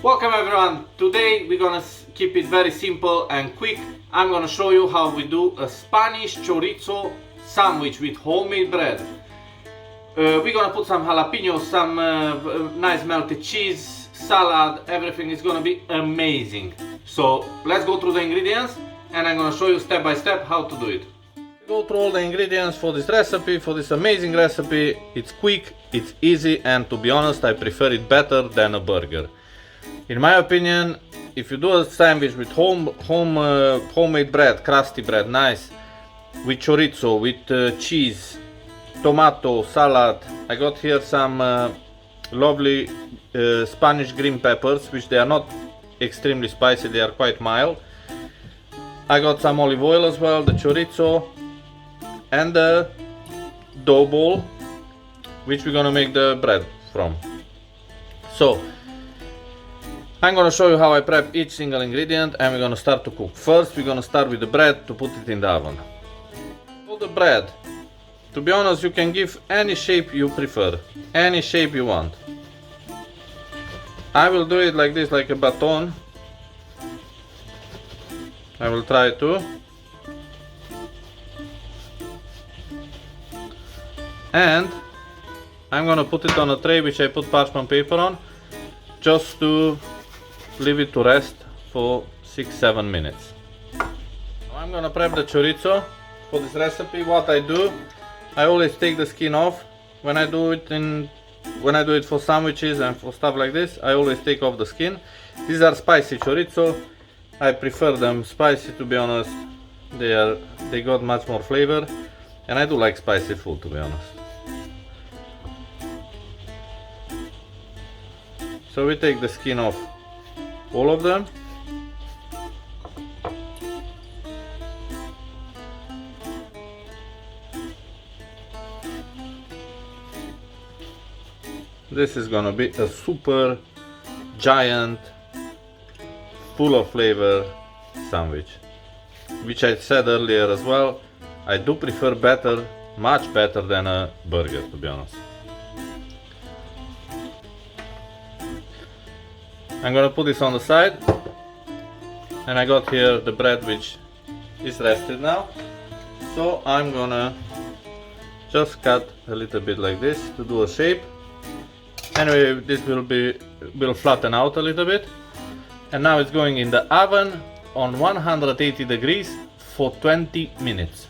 Welcome everyone. Today we're gonna keep it very simple and quick. I'm gonna show you how we do a Spanish chorizo sandwich with homemade bread. We're gonna put some jalapenos, some nice melted cheese, salad, everything is gonna be amazing. So let's go through the ingredients and I'm gonna show you step by step how to do it. Go through all the ingredients for this recipe, for this amazing recipe. It's quick, it's easy, and to be honest, I prefer it better than a burger. In my opinion, if you do a sandwich with homemade bread, crusty bread, nice, with chorizo, with cheese, tomato, salad. I got here some lovely Spanish green peppers, which they are not extremely spicy, they are quite mild. I got some olive oil as well, the chorizo, and the dough ball, which we're gonna make the bread from. So I'm gonna show you how I prep each single ingredient and we're gonna start to cook. First we're gonna start with the bread to put it in the oven. For the bread, to be honest, you can give any shape you prefer, any shape you want. I will do it like this, like a baton. I will try to. And I'm gonna put it on a tray which I put parchment paper on, just to leave it to rest for 6-7 minutes. Now I'm gonna prep the chorizo for this recipe. What I do, I always take the skin off. When I do it for sandwiches and for stuff like this, I always take off the skin. These are spicy chorizo. I prefer them spicy, to be honest. They got much more flavor, and I do like spicy food, to be honest. So we take the skin off all of them. This is gonna be a super giant, full of flavor sandwich, which I said earlier as well. I do prefer better, much better than a burger, to be honest. I'm gonna put this on the side, and I got here the bread which is rested now. So I'm gonna just cut a little bit like this to do a shape. Anyway, this will flatten out a little bit. And now it's going in the oven on 180 degrees for 20 minutes.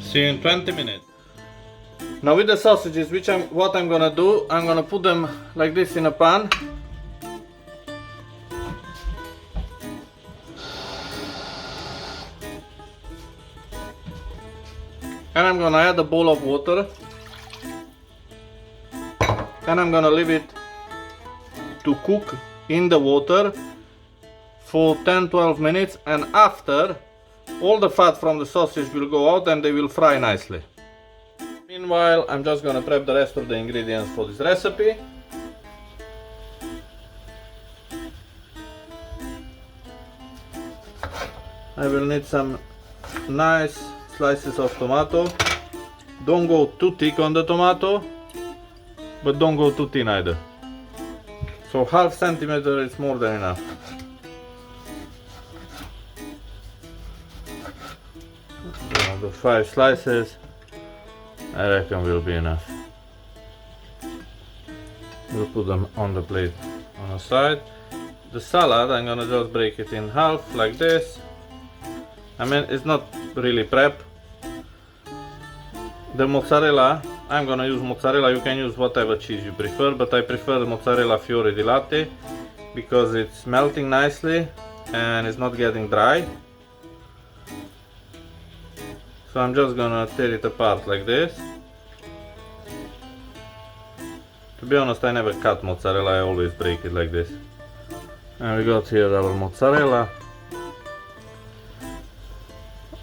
See you in 20 minutes. Now with the sausages, what I'm gonna do, I'm gonna put them like this in a pan. And I'm gonna add a bowl of water. And I'm gonna leave it to cook in the water for 10-12 minutes, and after, all the fat from the sausage will go out and they will fry nicely. Meanwhile, I'm just gonna prep the rest of the ingredients for this recipe. I will need some nice slices of tomato. Don't go too thick on the tomato, but don't go too thin either. So half centimeter is more than enough. The 5 slices, I reckon, will be enough. We'll put them on the plate on the side. The salad, I'm gonna just break it in half like this. I mean, it's not really prep. The mozzarella, I'm gonna use mozzarella. You can use whatever cheese you prefer, but I prefer the mozzarella Fiore di Latte because it's melting nicely and it's not getting dry. So I'm just gonna tear it apart like this. To be honest, I never cut mozzarella, I always break it like this. And we got here our mozzarella.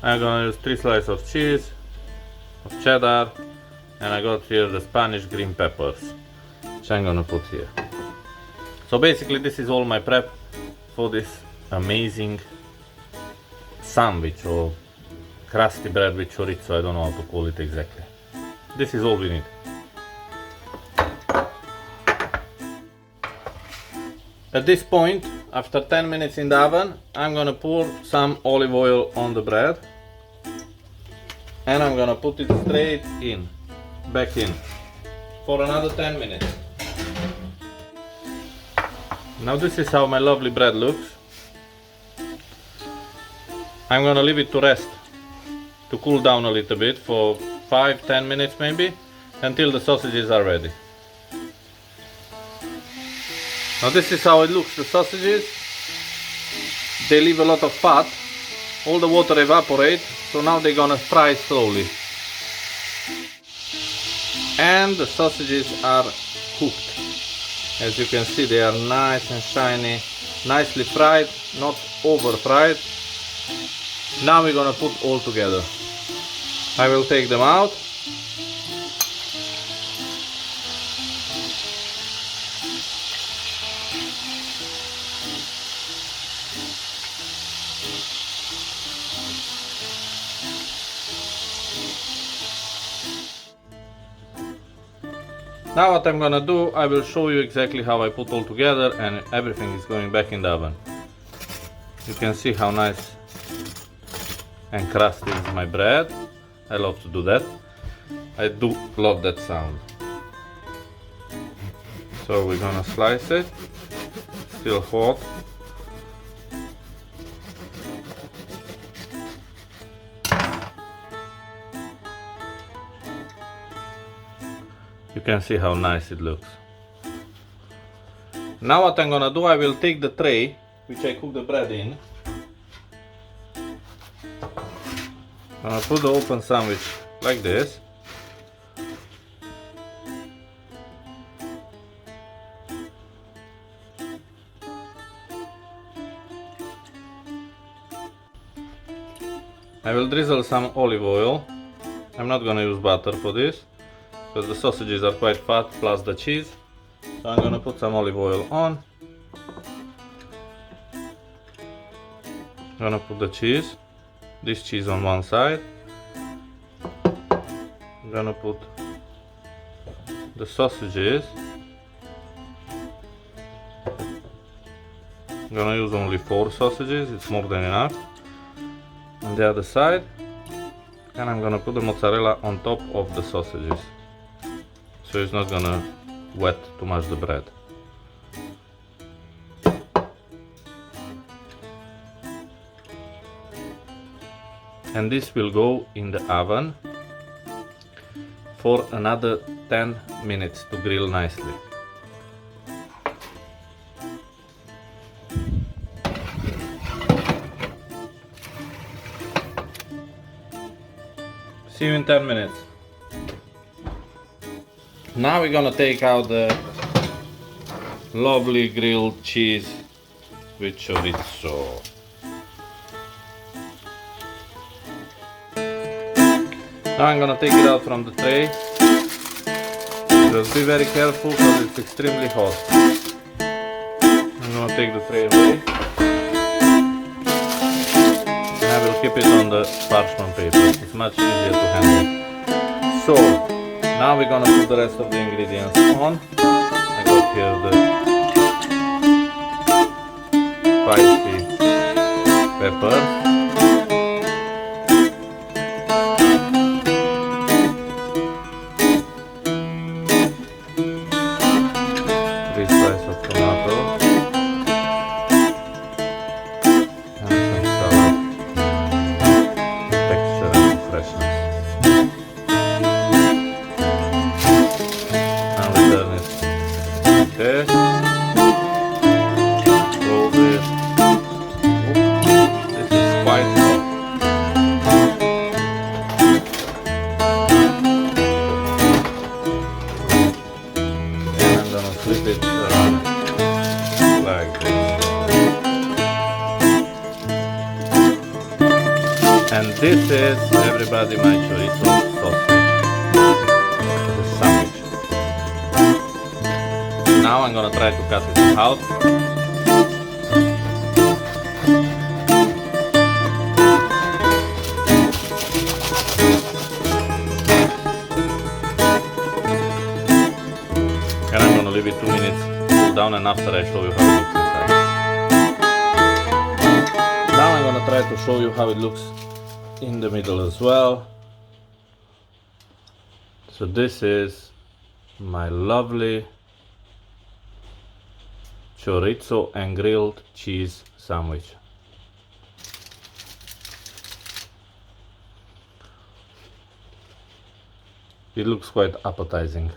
I'm gonna use 3 slices of cheese, of cheddar, and I got here the Spanish green peppers, which I'm gonna put here. So basically this is all my prep for this amazing sandwich or crusty bread with chorizo, I don't know how to call it exactly. This is all we need. At this point, after 10 minutes in the oven, I'm gonna pour some olive oil on the bread and I'm gonna put it straight in, back in, for another 10 minutes. Now this is how my lovely bread looks. I'm gonna leave it to rest, to cool down a little bit for 5-10 minutes maybe, until the sausages are ready. Now this is how it looks, the sausages. They leave a lot of fat, all the water evaporates, so now they're gonna fry slowly. And the sausages are cooked. As you can see, they are nice and shiny, nicely fried, not over fried. Now we're gonna put all together. I will take them out. Now what I'm gonna do, I will show you exactly how I put all together and everything is going back in the oven. You can see how nice and crusty is my bread. I love to do that. I do love that sound. So we're gonna slice it, still hot. You can see how nice it looks. Now what I'm gonna do, I will take the tray which I cook the bread in. I'm gonna put the open sandwich like this. I will drizzle some olive oil. I'm not gonna use butter for this, because the sausages are quite fat, plus the cheese. So I'm gonna put some olive oil on. I'm gonna put the cheese, this cheese on one side. I'm gonna put the sausages. I'm gonna use only 4 sausages, it's more than enough. On the other side, and I'm gonna put the mozzarella on top of the sausages, so it's not gonna wet too much the bread. And this will go in the oven for another 10 minutes to grill nicely. See you in 10 minutes. Now we're gonna take out the lovely grilled cheese with chorizo. Now I'm gonna take it out from the tray. Just be very careful because it's extremely hot. I'm gonna take the tray away. And I will keep it on the parchment paper. It's much easier to handle. So, now we're gonna put the rest of the ingredients on. I got here the spicy pepper. Slice of tomato and some salad texture and freshness. Now we turn it like this. Fold it. This is quite hot. And I'm gonna flip it around like this. And this is, everybody, my chorizo sausage. The sandwich. Now I'm gonna try to cut it out. maybe 2 minutes, cool down, and after I show you how it looks inside. Now I'm gonna try to show you how it looks in the middle as well. So this is my lovely chorizo and grilled cheese sandwich. It looks quite appetizing.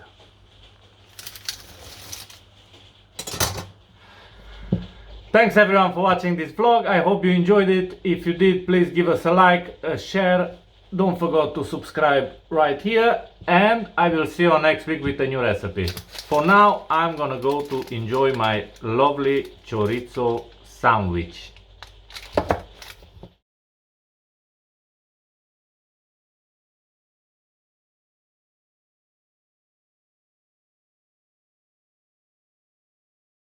Thanks everyone for watching this vlog. I hope you enjoyed it. If you did, please give us a like, a share. Don't forget to subscribe right here. And I will see you next week with a new recipe. For now, I'm gonna go to enjoy my lovely chorizo sandwich.